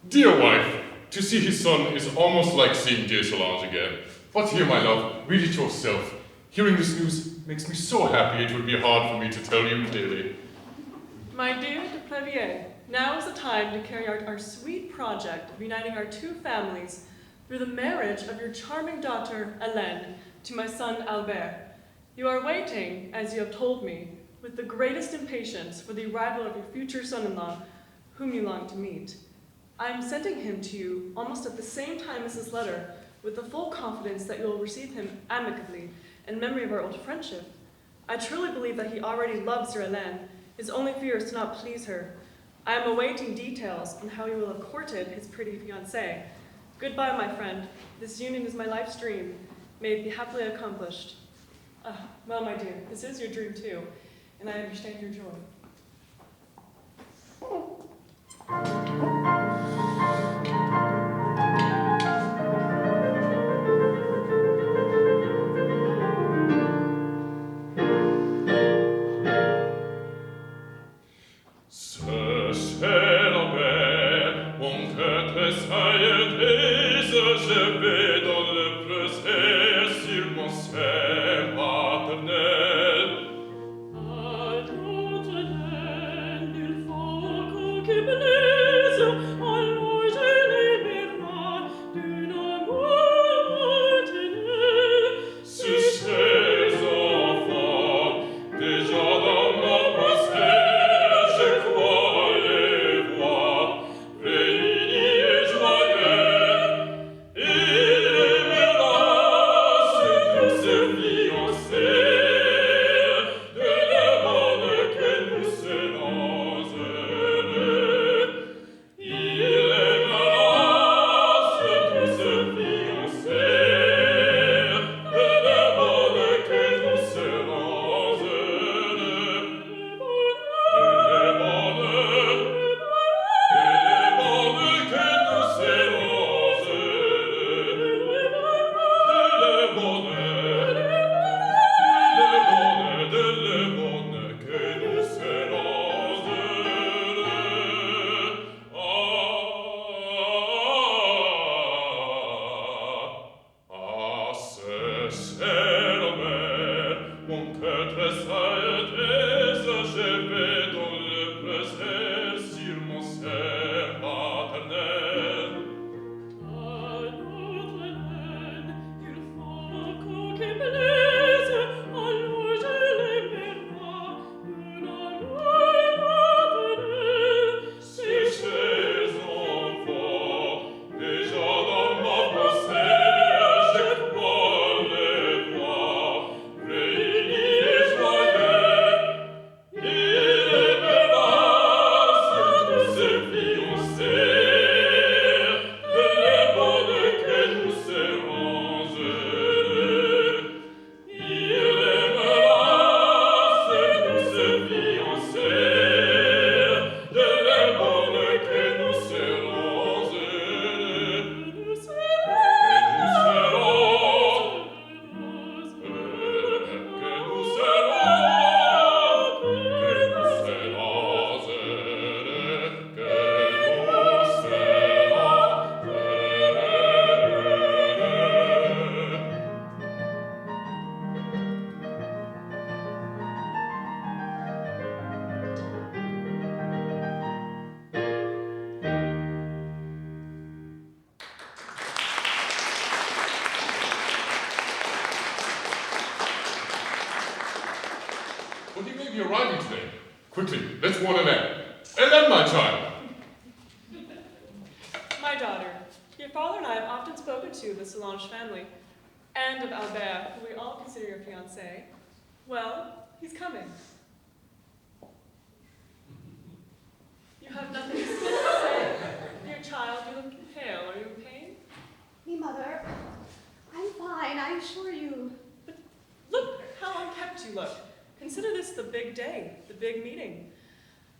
Dear wife, to see his son is almost like seeing dear Solange again. But here, my love, read it yourself. Hearing this news makes me so happy it would be hard for me to tell you clearly. My dear de Préville, now is the time to carry out our sweet project of uniting our two families through the marriage of your charming daughter, Hélène, to my son, Albert. You are waiting, as you have told me, with the greatest impatience for the arrival of your future son-in-law, whom you long to meet. I am sending him to you almost at the same time as this letter, with the full confidence that you will receive him amicably in memory of our old friendship. I truly believe that he already loves your Hélène. His only fear is to not please her. I am awaiting details on how he will have courted his pretty fiancée. Goodbye, my friend. This union is my life's dream. May it be happily accomplished. Well, my dear, this is your dream too, and I understand your joy. Quickly, let's warn Annette. And then, my child. My daughter, your father and I have often spoken to the Solange family, and of Albert, who we all consider your fiancé. Well, he's coming. You have nothing to say. Dear child, you look pale. Are you in pain? Me, mother. I'm fine, I assure you. But look how unkempt you look. Consider this the big day, the big meeting.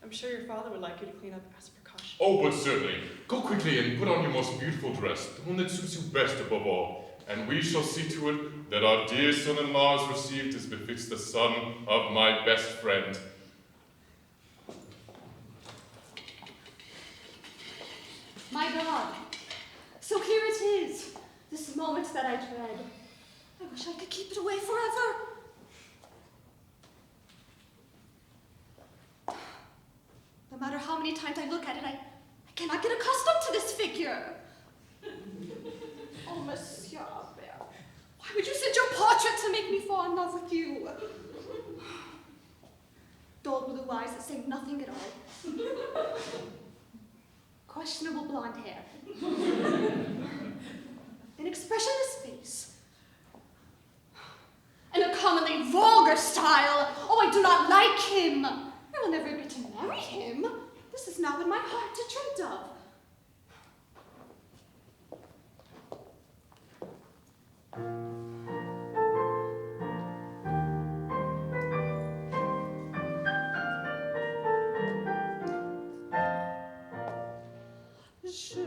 I'm sure your father would like you to clean up as a precaution. Oh, but certainly. Go quickly and put on your most beautiful dress, the one that suits you best above all. And we shall see to it that our dear son-in-law is received as befits the son of my best friend. My God. So here it is, this moment that I dread. I wish I could keep it away forever. No matter how many times I look at it, I cannot get accustomed to this figure. Oh, Monsieur Albert, why would you send your portrait to make me fall in love with you? Dull blue eyes that say nothing at all. Questionable blonde hair. An expressionless face. And a commonly vulgar style. Oh, I do not like him. I will never get to marry him. This is not what my heart had dreamt of. Je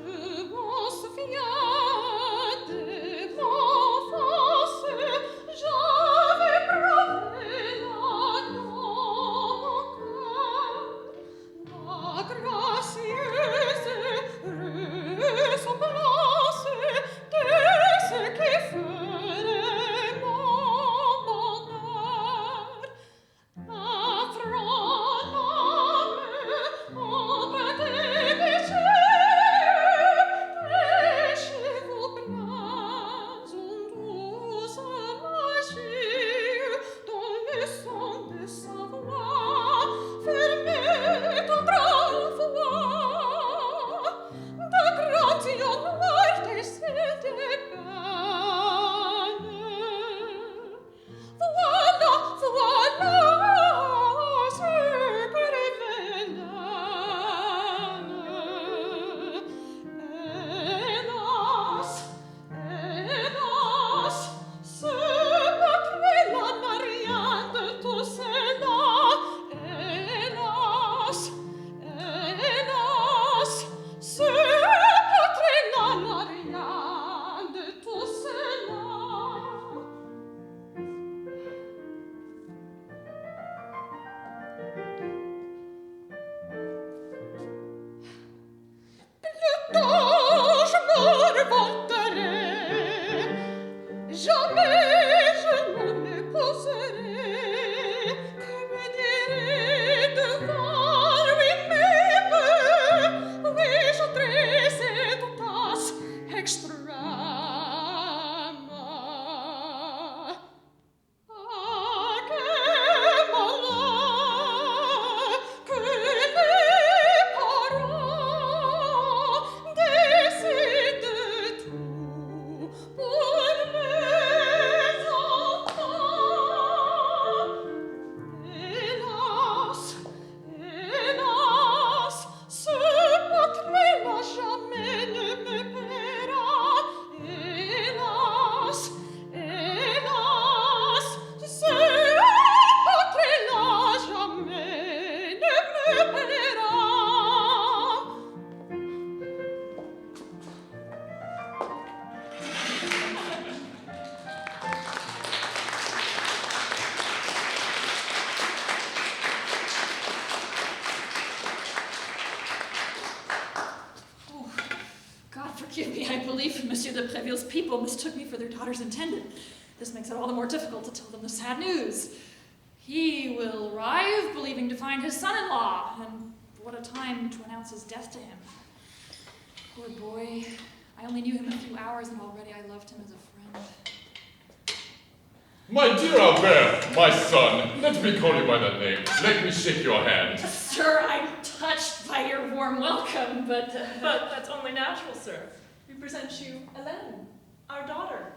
m'en souviens de mon enfance, j'avais bravé la dans mon cœur, la gracieuse ressemblance de ce qui ferait mon bonheur. Un franc homme emprunté des Forgive me, I believe Monsieur de Préville's people mistook me for their daughter's intendant. This makes it all the more difficult to tell them the sad news. He will arrive believing to find his son-in-law, and what a time to announce his death to him. Poor boy. I only knew him a few hours, and already I loved him as a friend. My dear Albert, my son, let me call you by that name. Let me shake your hand. Sir, I'm touched by your warm welcome, but that's only natural, sir. We present you Hélène, our daughter.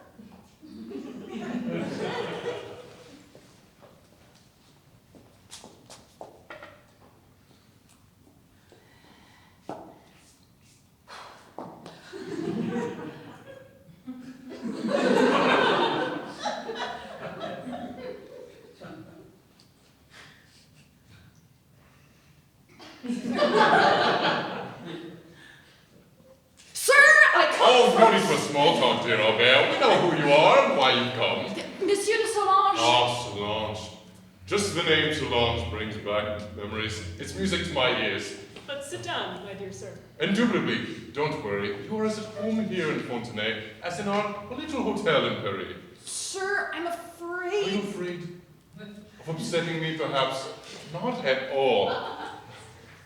No need for small talk, dear Albert. We know who you are and why you've come. Monsieur de Solange. Ah, Solange. Just the name Solange brings back memories. It's music to my ears. But sit down, my dear sir. Indubitably, don't worry. You are as at home here in Fontenay as in our little hotel in Paris. Sir, I'm Are afraid. you afraid of upsetting me, perhaps? Not at all.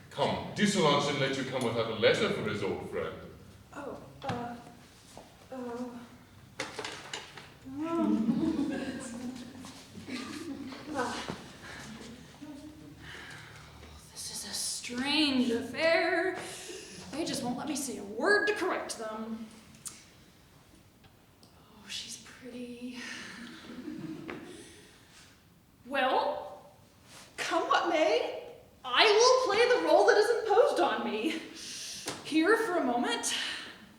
Come, dear Solange didn't let you come without a letter for his old friend. Oh, This is a strange affair. They just won't let me say a word to correct them. Oh, she's pretty. Well, come what may, I will play the role that is imposed on me. Here for a moment,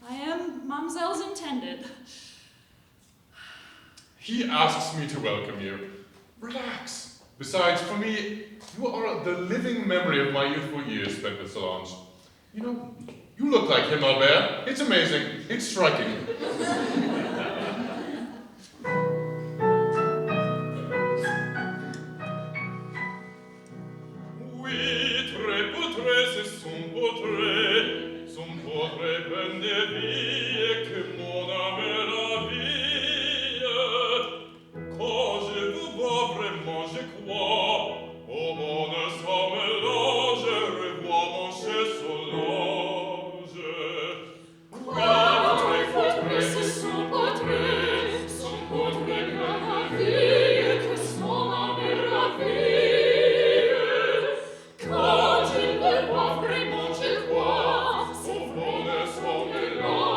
I am Mademoiselle's intended. He asks me to welcome you. Relax. Besides, for me, you are the living memory of my youthful years spent with Solange. You know, you look like him, Albert. It's amazing. It's striking. Oui, très portrait, c'est son portrait. Son portrait plein de vie que mon âme ravie. Quand je vous vois vraiment, je crois au bonheur sans mélange. Je revois mon cher Solange. Oui, très portrait, c'est son portrait. Son portrait plein de vie que son âme ravie. Quand je le vois vraiment, je crois, son bonheur sans mélange.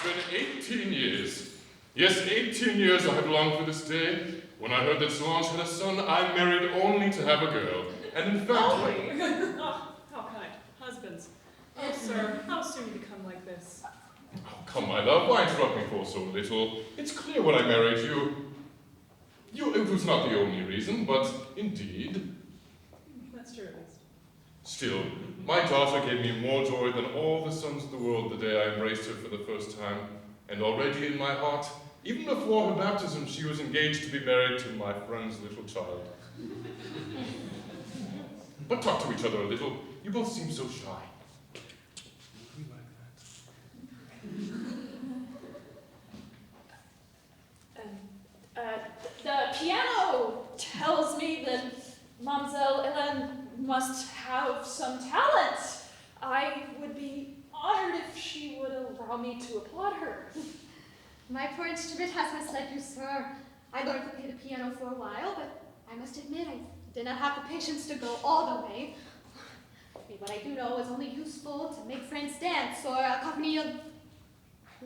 been 18 years. Yes, 18 years I have longed for this day. When I heard that Solange had a son, I married only to have a girl. And in fact... Only? Oh, how kind. Husbands. Oh, sir, how soon you become like this? Oh, come, my love, why interrupt me for so little? It's clear when I married you. It was not the only reason, but indeed... That's true, at least. Still, my daughter gave me more joy than all the sons of the world the day I embraced her for the first time. And already in my heart, even before her baptism, she was engaged to be married to my friend's little child. But talk to each other a little. You both seem so shy. We like that. The piano tells me that Mademoiselle Hélène must have some talent. I would be honored if she would allow me to applaud her. My poor instrument has misled you, sir. I learned to play the piano for a while, but I must admit I did not have the patience to go all the way. What I do know is only useful to make friends dance or accompany a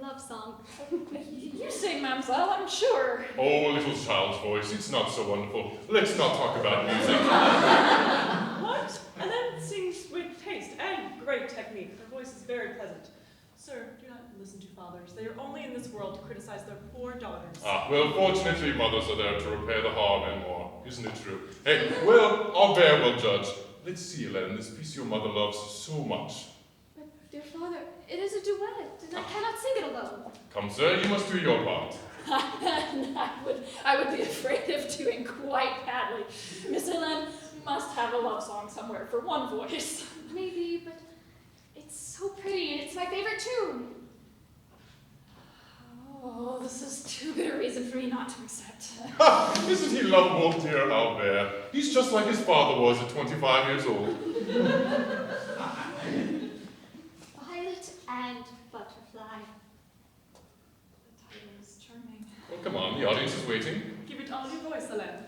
love song. You sing, Mademoiselle, I'm sure. Oh, little child's voice, it's not so wonderful. Let's not talk about music. What? And then sings with taste and great technique. Her voice is very pleasant. Sir, do not listen to fathers. They are only in this world to criticize their poor daughters. Ah, well, fortunately, mothers are there to repair the harm and more. Isn't it true? Hey, well, Albert will judge. Let's see, Hélène, this piece your mother loves so much. But, dear father, it is a duet, and I cannot sing it alone. Come, sir, you must do your part. I would be afraid of doing quite badly. Miss Hélène must have a love song somewhere for one voice. Maybe, but it's so pretty, and it's my favorite tune. Oh, this is too good a reason for me not to accept. Isn't he lovable, dear Albert? He's just like his father was at 25 years old. Violet and butterfly. The title is charming. Well, come on, the audience is waiting. Give it all your voice, Hélène.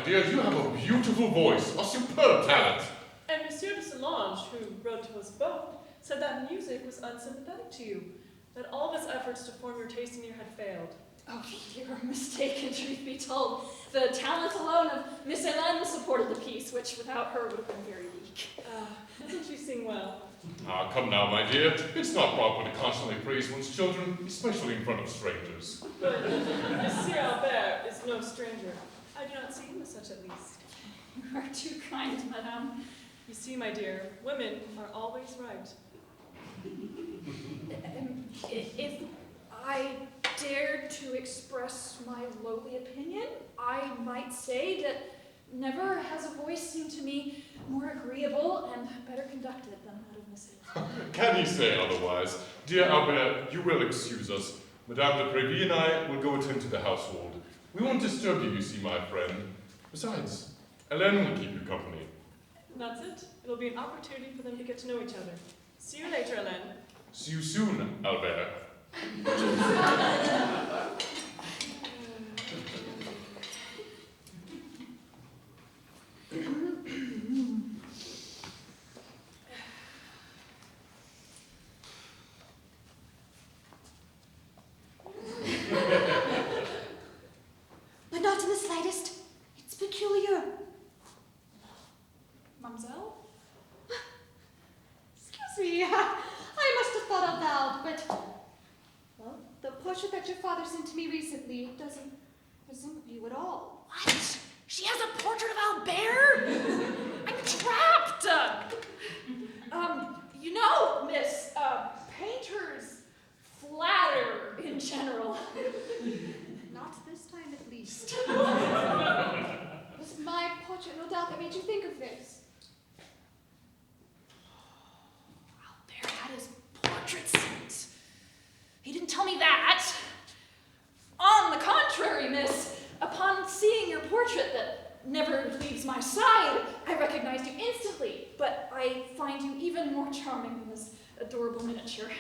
My dear, you have a beautiful voice, a superb talent. And Monsieur de Solange, who wrote to us both, said that music was unsympathetic to you, that all of his efforts to form your taste in your had failed. Oh, you're mistaken, truth be told. The talent alone of Miss Hélène supported the piece, which without her would have been very weak. Doesn't she sing well? Ah, come now, my dear. It's not proper to constantly praise one's children, especially in front of strangers. But Monsieur Albert is no stranger. I do not see him as such, at least. You are too kind, madame. You see, my dear, women are always right. If I dared to express my lowly opinion, I might say that never has a voice seemed to me more agreeable and better conducted than that of Miss Hélène. Can you say otherwise? Dear Albert, you will excuse us. Madame de Préville and I will go attend to the household. We won't disturb you, you see, my friend. Besides, Hélène will keep you company. That's it. It'll be an opportunity for them to get to know each other. See you later, Hélène. See you soon, Albert. But not in the slightest. It's peculiar. Mademoiselle? Excuse me, I must have thought out loud, but... Well, the portrait that your father sent to me recently doesn't resemble you at all. What? She has a portrait of Albert? I'm trapped! You know, miss, painters flatter in general. Not this time, at least. It was my portrait, no doubt, that made you think of this. Albert had his portrait sent. He didn't tell me that. On the contrary, miss, upon seeing your portrait that never leaves my side, I recognized you instantly, but I find you even more charming than this adorable miniature.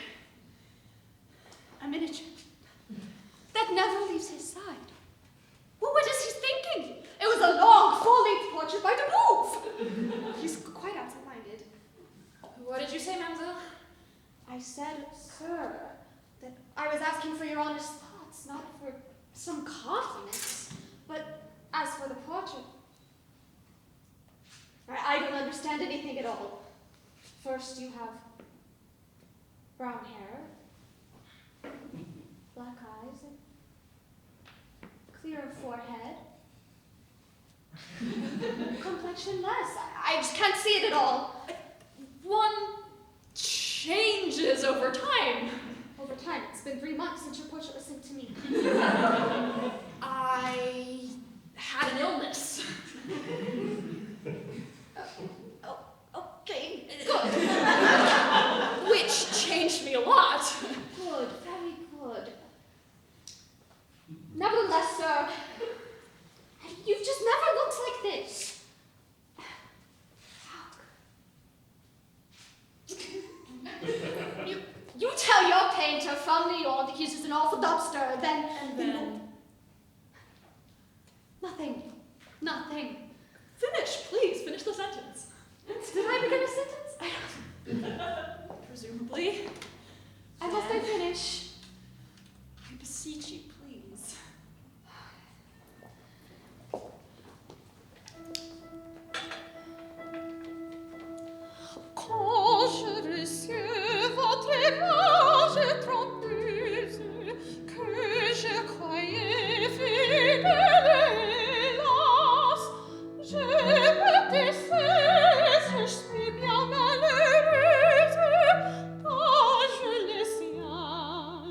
A miniature. That never leaves his side. Well, what is he thinking? It was a long, full-length portrait by Debuve. He's quite absent-minded. What did you say, mademoiselle? I said, sir, that I was asking for your honest thoughts, not for some compliments. But as for the portrait, I don't understand anything at all. First, you have brown hair, black eyes, and clear forehead. Complexion less. I just can't see it at all. One changes over time. Over time, it's been 3 months since your portrait was sent to me. I had an illness. Okay, good. Which changed me a lot. Good, very good. Nevertheless, sir, you've just never looked like this. You tell your painter from New York that he's just an awful dumpster, then... Nothing. Finish, please. Finish the sentence. Did I begin a sentence? Presumably. Must I finish? I beseech you, please. Quand je reçus votre image trompeuse, que je croyais fidèle, hélas, je me disais, je suis bien malheureuse, quand je les siens,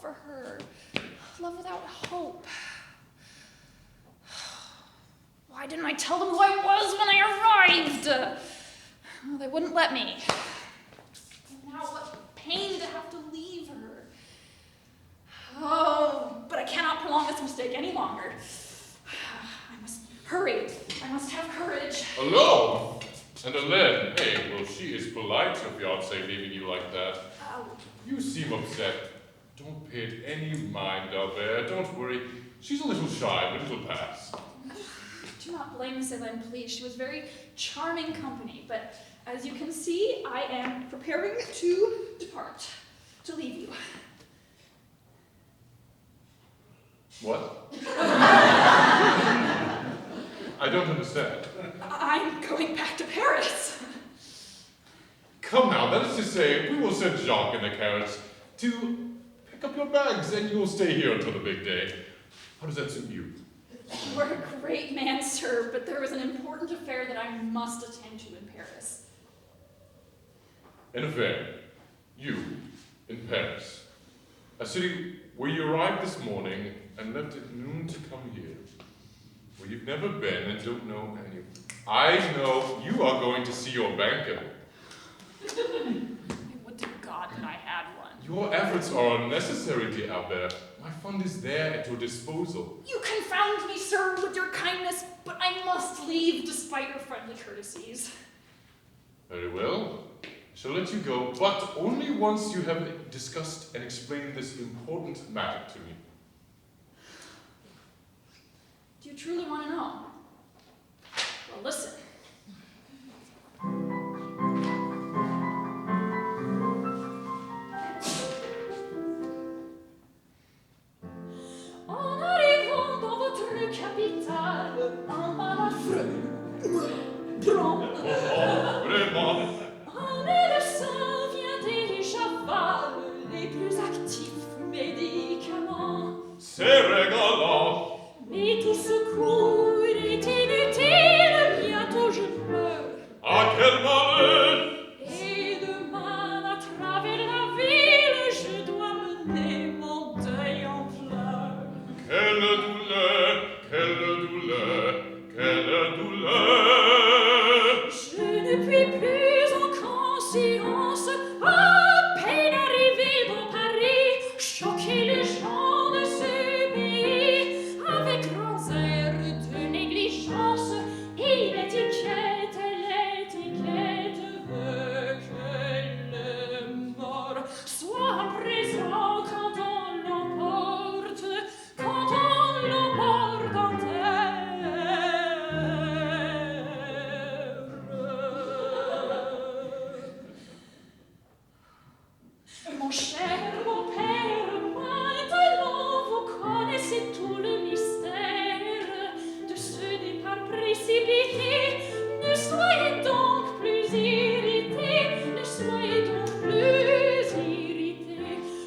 for her. Love without hope. Why didn't I tell them who I was when I arrived? Well, they wouldn't let me. And now what pain to have to leave her. Oh, but I cannot prolong this mistake any longer. I must hurry. I must have courage. Alone? And Hélène, hey, well, she is polite, your fiancé leaving you like that. You seem upset. Don't pay it any mind, Albert. Don't worry. She's a little shy, but it'll pass. Do not blame Miss Hélène, please. She was very charming company, but as you can see, I am preparing to depart, to leave you. What? I don't understand. I'm going back to Paris. Come now, that is to say, we will send Jacques in the carriage to pick up your bags, and you will stay here until the big day. How does that suit you? You are a great man, sir, but there is an important affair that I must attend to in Paris. An affair? You, in Paris? A city where you arrived this morning and left at noon to come here. Where you've never been and don't know any. I know you are going to see your banker. I would to God that I had one. Your efforts are unnecessary, dear Albert. My fund is there at your disposal. You confound me, sir, with your kindness, but I must leave despite your friendly courtesies. Very well. I shall let you go, but only once you have discussed and explained this important matter to me. Do you truly want to know? Well, listen. En arrivant dans votre capitale, un malafreux prend. Vraiment? Un médecin vient et j'avale les plus actifs médicaments. C'est régalant. Mais tout secours est inutile, bientôt je meurs. Ah, quel malheur! Et demain, à travers la ville, je dois mener mon deuil en pleurs. Quelle douleur, quelle douleur, quelle douleur! Je ne puis plus en conscience, à peine arrivé dans Paris, choquer les gens de ce pays, avec grands airs de négligence, et l'étiquette veut que le mort soit présent quand on l'emporte en terre. Mon cher, mon père, maintenant vous connaissez tout le mystère de ce départ précipité. Ne soyez donc plus irrité, ne soyez donc plus irrité,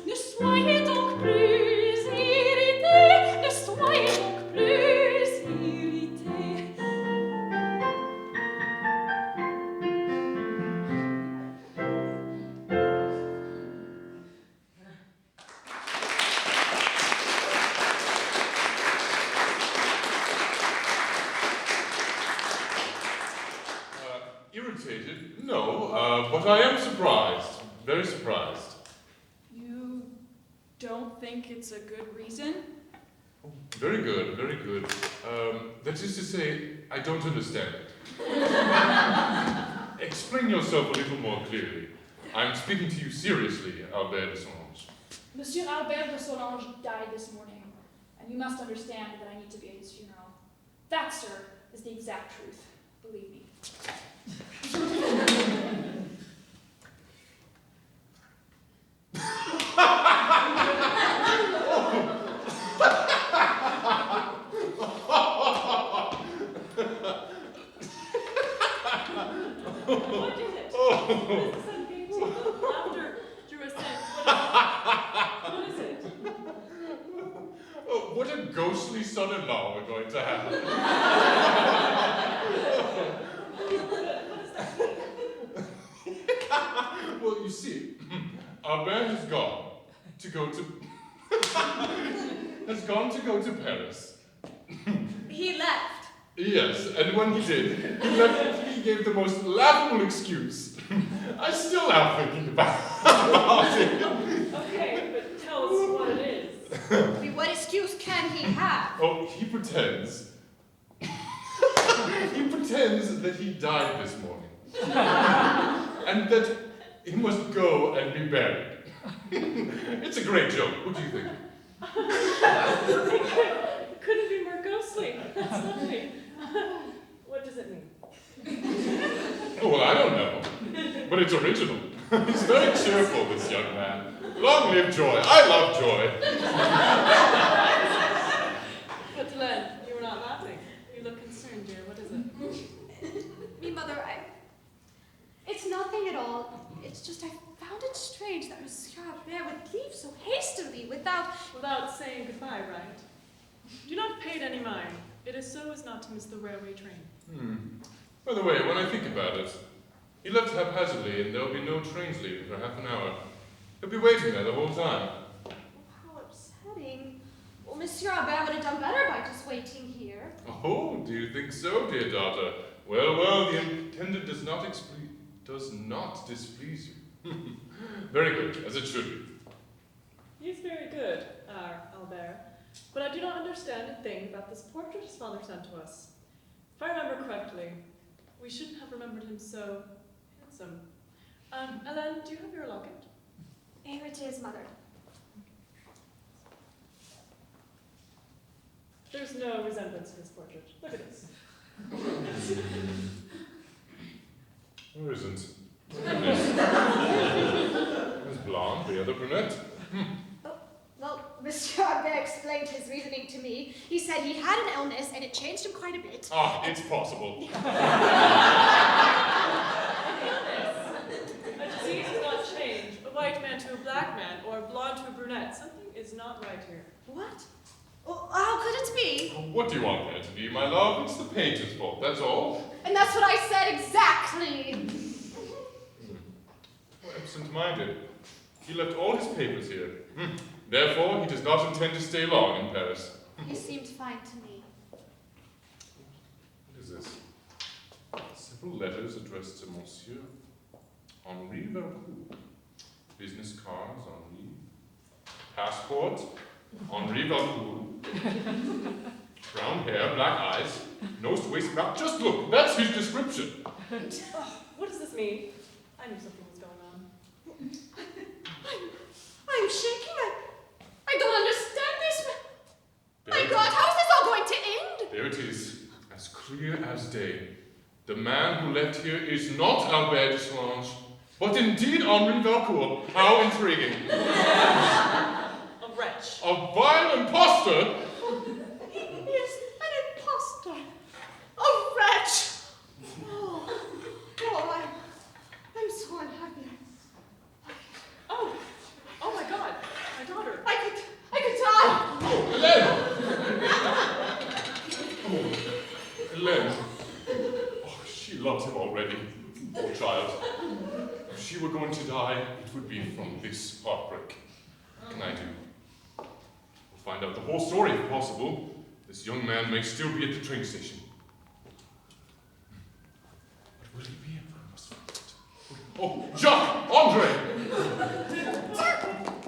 ne soyez donc plus irrité, ne soyez donc plus irrité. Irritated? No, but I am surprised. Very surprised. You don't think it's a good reason? Oh, very good, very good. That is to say, I don't understand it. Explain yourself a little more clearly. I'm speaking to you seriously, Albert Solange. Monsieur Albert de Solange died this morning, and you must understand that I need to be at his funeral. That, sir, is the exact truth. Believe me. What is it? What is this ungainly laughter drew us in? What is it? Oh, what a ghostly son-in-law we're going to have. Well, you see, Albert has gone to go to... has gone to Paris. He left. Yes, and when he did, he gave the most laughable excuse. I still laugh thinking about it. Okay, but tell us what it is. What excuse can he have? Oh, he pretends. He pretends that he died this morning. And that he must go and be buried. It's a great joke. What do you think? It couldn't be more ghostly. That's lovely. What does it mean? Oh, well, I don't know. But it's original. He's very cheerful, this young man. Long live joy. I love joy. But Len, you were not laughing. You look concerned, dear. What is it? Me, Mother, it's nothing at all. It's just I found it strange that Monsieur Albert would leave so hastily without saying goodbye, right? Do not pay it any mind. It is so as not to miss the railway train. By the way, when I think about it, he left haphazardly and there'll be no trains leaving for half an hour. He'll be waiting there the whole time. Oh, how upsetting. Well, Monsieur Albert would have done better by just waiting here. Oh, do you think so, dear daughter? Well, the intendant does not displease you. Very good, as it should be. He's very good, our Albert. But I do not understand a thing about this portrait his father sent to us. If I remember correctly, we shouldn't have remembered him so handsome. Hélène, do you have your locket? Here it is, Mother. There's no resemblance to his portrait. Look at this. There isn't. One's blonde, the other brunette. Well, Monsieur Albert explained his reasoning to me. He said he had an illness and it changed him quite a bit. Ah, it's possible. A disease does not change a white man to a black man or a blonde to a brunette. Something is not right here. What? Well, how could it be? What do you want there to be, my love? It's the painter's fault, that's all. And that's what I said exactly. Absent-minded. He left all his papers here. Therefore, he does not intend to stay long in Paris. He seemed fine to me. What is this? Several letters addressed to Monsieur Henri Valcourt. Business cards, Henri. Passport, Henri Valcourt. Brown hair, black eyes, nose to waist mouth. Just look, that's his description. What does this mean? I knew something was going on. I'm shaking. I don't understand this. My God, how is this all going to end? There it is, as clear as day. The man who left here is not Albert Solange, but indeed Henri Valcourt. How intriguing. A wretch. A vile impostor? He is an impostor. A wretch. Oh, I'm so unhappy. Oh my God, my daughter. I could die. Oh, Hélène! Hélène. Oh, she loves him already. Poor child. If she were going to die, it would be from this heartbreak. What can I do? We'll find out the whole story if possible. This young man may still be at the train station. What will he be? I must find it. Oh, Jacques! Andre!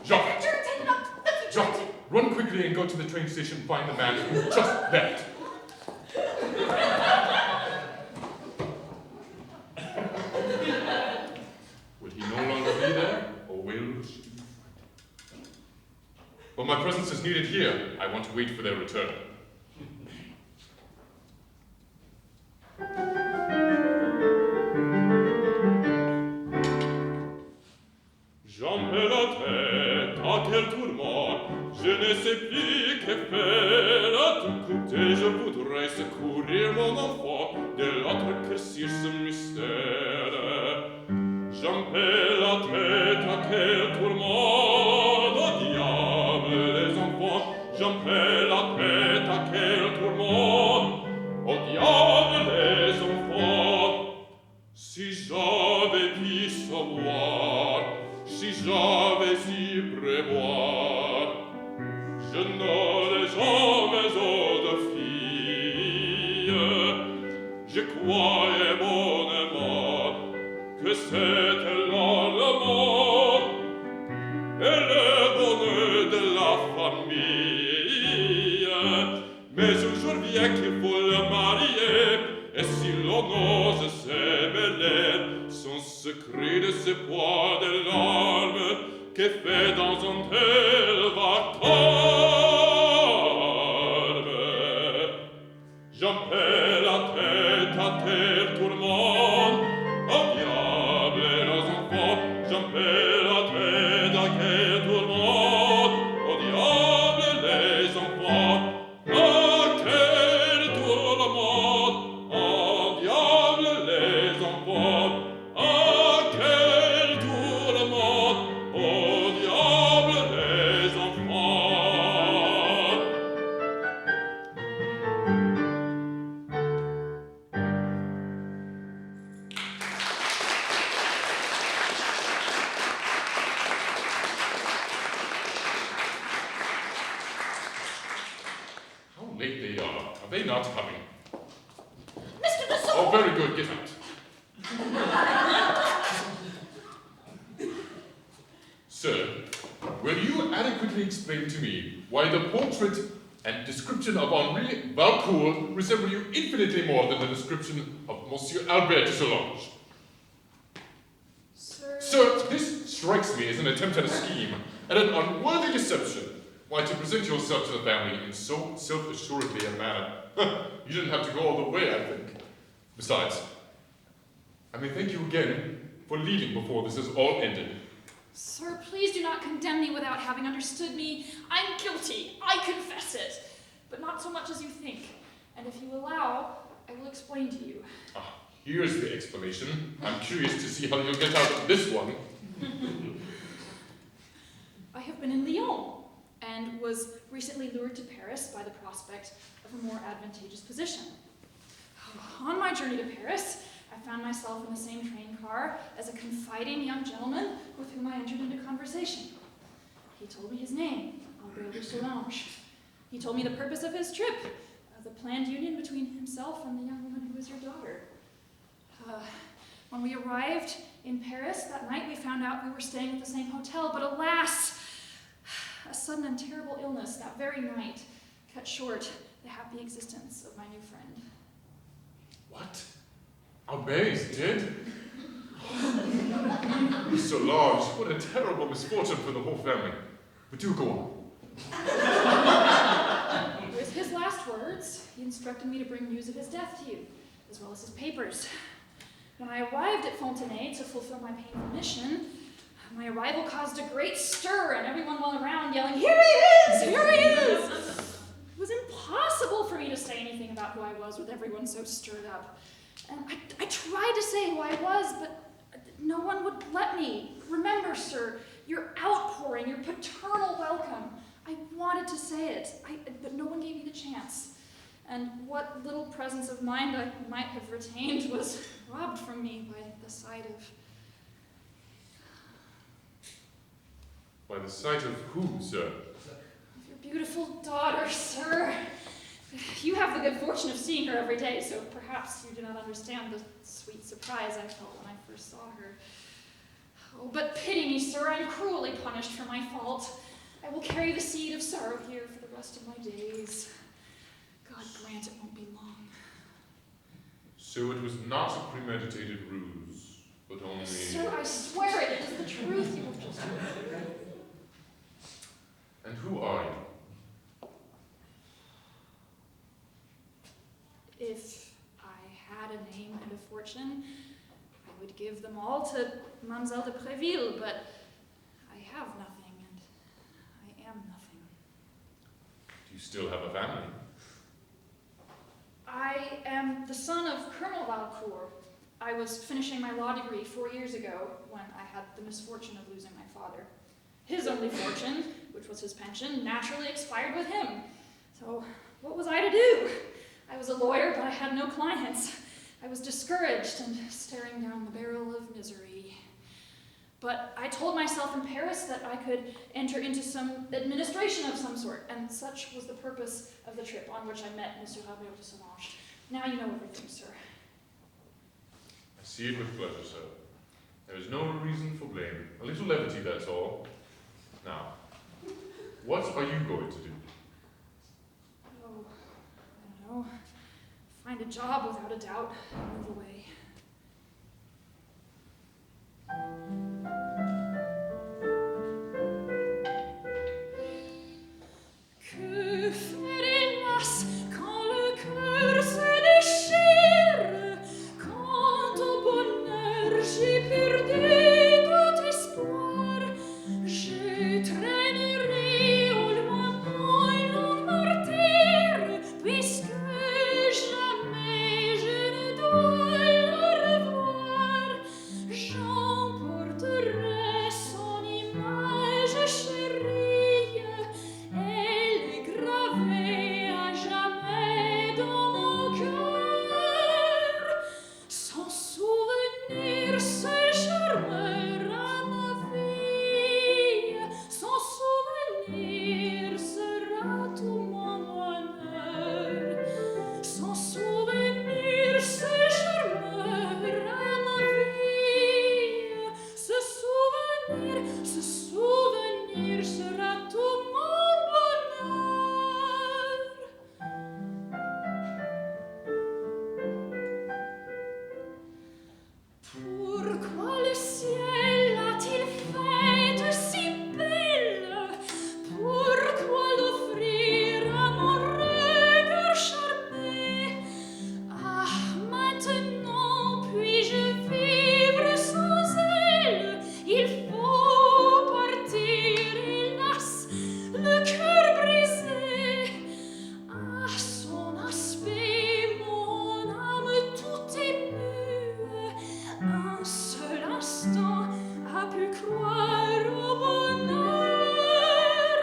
Jacques! Jacques, run quickly and go to the train station and find the man who just left. Will he no longer be there, or will she be frightened? But my presence is needed here. I want to wait for their return. J'en perds la tête, à quel tourment, je ne sais plus que faire. À tout côté, je voudrais secourir mon enfant de l'autre éclaircir ce mystère. J'en perds la tête, à quel tourment, au diable les enfants. J'en perds la tête, à quel tourment, au diable les enfants. Si j'avais pu savoir, si j'avais su prévoir, Je croyais bonnement que c'était là le mot et le bonheur de la famille. Mais un jour vient qu'il faut le marier, et si l'on ose s'émêler, son secret de ce poids de larmes qu'est fait dans un tel vacarme. J'en perds la tête à tel tourment, au diable nos enfants, j'en perds la tête à quel tourment, au diable les enfants, à quel tourment, au diable les enfants, à quel tourment, au diable les enfants. How late they are. Are they not coming? Mr. de Oh, very good. Get out. Sir, will you adequately explain to me why the portrait and description of Henri Valcourt resemble you infinitely more than the description of Monsieur Albert Solange? Sir, this strikes me as an attempt at a scheme, and an unworthy deception. Why, to present yourself to the family in so self-assuredly a manner, you didn't have to go all the way, I think. Besides, I may thank you again for leaving before this is all ended. Sir, please do not condemn me without having understood me. I'm guilty. I confess it. But not so much as you think. And if you allow, I will explain to you. Ah, here's the explanation. I'm curious to see how you'll get out of this one. I have been in Lyon and was recently lured to Paris by the prospect of a more advantageous position. On my journey to Paris, I found myself in the same train car as a confiding young gentleman with whom I entered into conversation. He told me his name, Albert Solange. He told me the purpose of his trip, the planned union between himself and the young woman who is your daughter. When we arrived in Paris that night, we found out we were staying at the same hotel, but alas, a sudden and terrible illness that very night cut short the happy existence of my new friend. What? Albert is dead? Solange, what a terrible misfortune for the whole family. But do go on. With his last words, he instructed me to bring news of his death to you, as well as his papers. When I arrived at Fontenay to fulfill my painful mission, my arrival caused a great stir and everyone went around yelling, "Here he is! Here he is!" It was impossible for me to say anything about who I was with everyone so stirred up. And I tried to say who I was, but no one would let me. Remember, sir, your outpouring, your paternal welcome. I wanted to say it, but no one gave me the chance. And what little presence of mind I might have retained was robbed from me by the sight of... By the sight of whom, sir? Of your beautiful daughter, sir. You have the good fortune of seeing her every day, so perhaps you do not understand the sweet surprise I felt when I first saw her. Oh, but pity me, sir, I'm cruelly punished for my fault. I will carry the seed of sorrow here for the rest of my days. God grant it won't be long. So it was not a premeditated ruse, but only... Sir, I swear it is the truth you have just heard. And who are you? If I had a name and a fortune, I would give them all to Mademoiselle de Préville, but I have nothing, and I am nothing. Do you still have a family? I am the son of Colonel Valcourt. I was finishing my law degree 4 years ago when I had the misfortune of losing my father. His only fortune, which was his pension, naturally expired with him. So what was I to do? I was a lawyer, but I had no clients. I was discouraged and staring down the barrel of misery. But I told myself in Paris that I could enter into some administration of some sort, and such was the purpose of the trip on which I met Monsieur de Solange. Now you know everything, sir. I see it with pleasure, sir. There is no reason for blame. A little levity, that's all. Now, what are you going to do? Oh, I don't know. Find a job without a doubt. Move away. Que faire hélas quand le cœur se déchire, quand au bonheur j'ai perdu tout espoir, je traînerai au loin mon long martyre, puisque jamais je ne dois le revoir. J'emporterai son image chérie, elle est gravée à jamais dans mon cœur. Son souvenir, seul charmeur à ma vie, son souvenir sera tout mon bonheur. Son souvenir, seul charmeur à ma vie, ce souvenir sera tout mon bonheur. Pourquoi le ciel a-t-il fait de si belle? Pourquoi l'offrir à mon regard charmé? Ah, maintenant puis-je vivre sans elle? Il faut partir, hélas, le cœur brisé. Ah, son aspect, mon âme tout émue, un seul instant a pu croire au bonheur.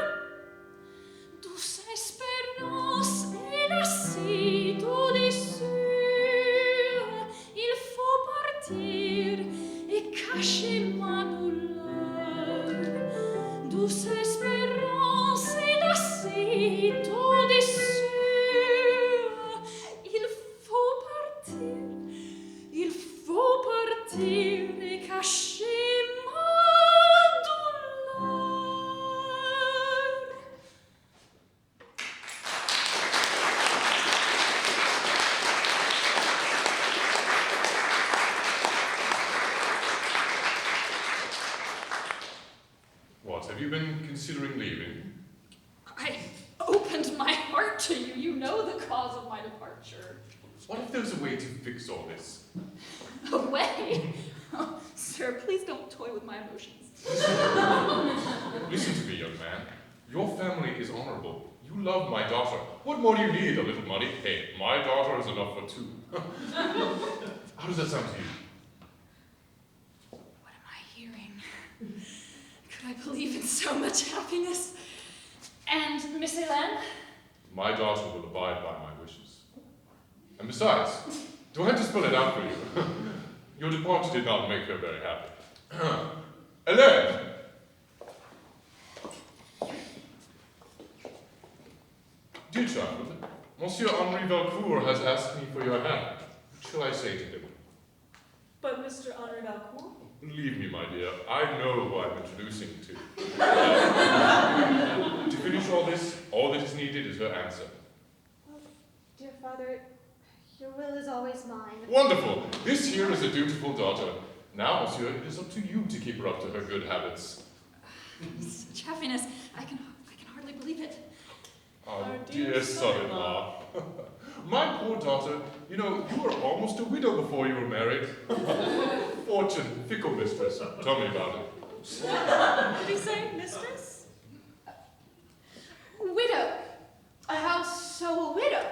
Douce espérance, hélas, si tout déçue, il faut partir et cacher ma douleur. Douce espérance, hélas, si tout déçue, il faut partir et cacher ma douleur. What, have you been considering leaving? I opened my heart to you. You know the cause of my departure. What if there's a way to fix all this? A way? Oh, sir, please don't toy with my emotions. Listen to me, young man. Your family is honorable. You love my daughter. What more do you need? A little money? Hey, my daughter is enough for two. How does that sound to you? What am I hearing? Could I believe in so much happiness? And Miss Hélène? My daughter will abide by my wishes. And besides, do I have to spell it out for you? Your departure did not make her very happy. Hélène! Dear child, Monsieur Henri Valcourt has asked me for your hand. What shall I say to him? But Mr. Henri Valcourt? Leave me, my dear. I know who I'm introducing to. To finish all this, all that is needed is her answer. Oh, dear father, your will is always mine. Wonderful! This here is a dutiful daughter. Now, monsieur, it is up to you to keep her up to her good habits. Such happiness. I can hardly believe it. Our dear son-in-law. My poor daughter, you know, you were almost a widow before you were married. Fortune, fickle mistress. Tell me about it. Did he say mistress? Widow. How so a widow?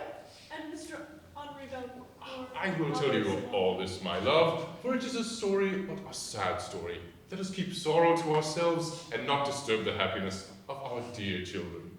And Mr. Henri Valcourt? I will tell you all this, my love, for it is a story, but a sad story. Let us keep sorrow to ourselves and not disturb the happiness of our dear children.